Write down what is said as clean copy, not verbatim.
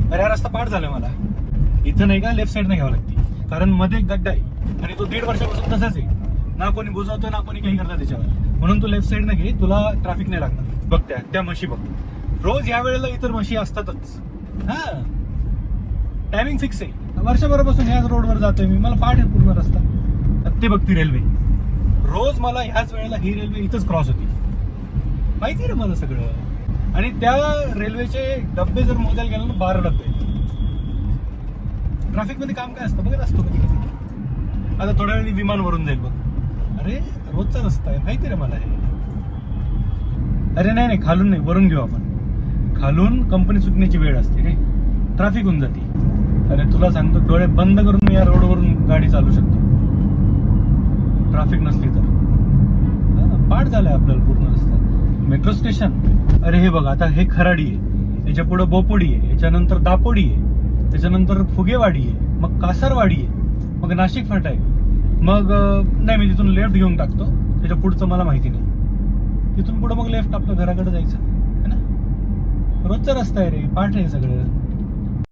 अरे हा रस्ता पाठ झाला मला. इथं नाही का लेफ्ट साईडने घ्यावं लागते, कारण मध्ये एक गड्डा आहे आणि तो 1.5 वर्षापासून तसाच आहे. ना कोणी बुजवतो ना कोणी काही करतं त्याच्यावर. म्हणून तू लेफ्ट साईडने घे, तुला ट्रॅफिक नाही लागणार. बघ त्या म्हशी बघ, रोज या वेळेला इतर म्हशी असतातच. हा, टायमिंग फिक्स आहे. वर्षभरापासून ह्याच रोडवर जातोय मी, मला पाठ आहे पूर्ण रस्ता. ते बघ ती रेल्वे, रोज मला ह्याच वेळेला ही रेल्वे इथंच क्रॉस होती. माहिती आहे रे मला सगळं. आणि त्या रेल्वेचे डब्बे जर मोजायला गेलं ना 12 डब्बे. ट्रॅफिक मध्ये काम काय असतं बघत असतो कधी कधी. आता थोड्या वेळी विमान वरून जाईल बघ. अरे रोजचा रस्ता आहे, माहिती रे मला हे. अरे नाही खालून नाही, वरून घेऊ आपण. खालून कंपनी सुटण्याची वेळ असते रे, ट्रॅफिक होऊन जाते. अरे तुला सांगतो, डोळे बंद करून मी या रोडवरून गाडी चालू शकतो ट्रॅफिक नसली तर. पाठ झालाय आपल्याला पूर्ण रस्ता. मेट्रो स्टेशन, अरे हे बघ, आता हे खराडी आहे, याच्या पुढे बोपोडी आहे, याच्यानंतर दापोडी आहे, त्याच्यानंतर फुगेवाडी आहे, मग कासारवाडी आहे, मग नाशिक फाटा आहे. मग नाही, मी तिथून लेफ्ट घेऊन टाकतो, त्याच्या पुढचं मला माहिती नाही. तिथून पुढे मग लेफ्ट आपल्या घराकडे जायचं है ना. रोजचा रस्ता आहे रे, पाठ आहे सगळं.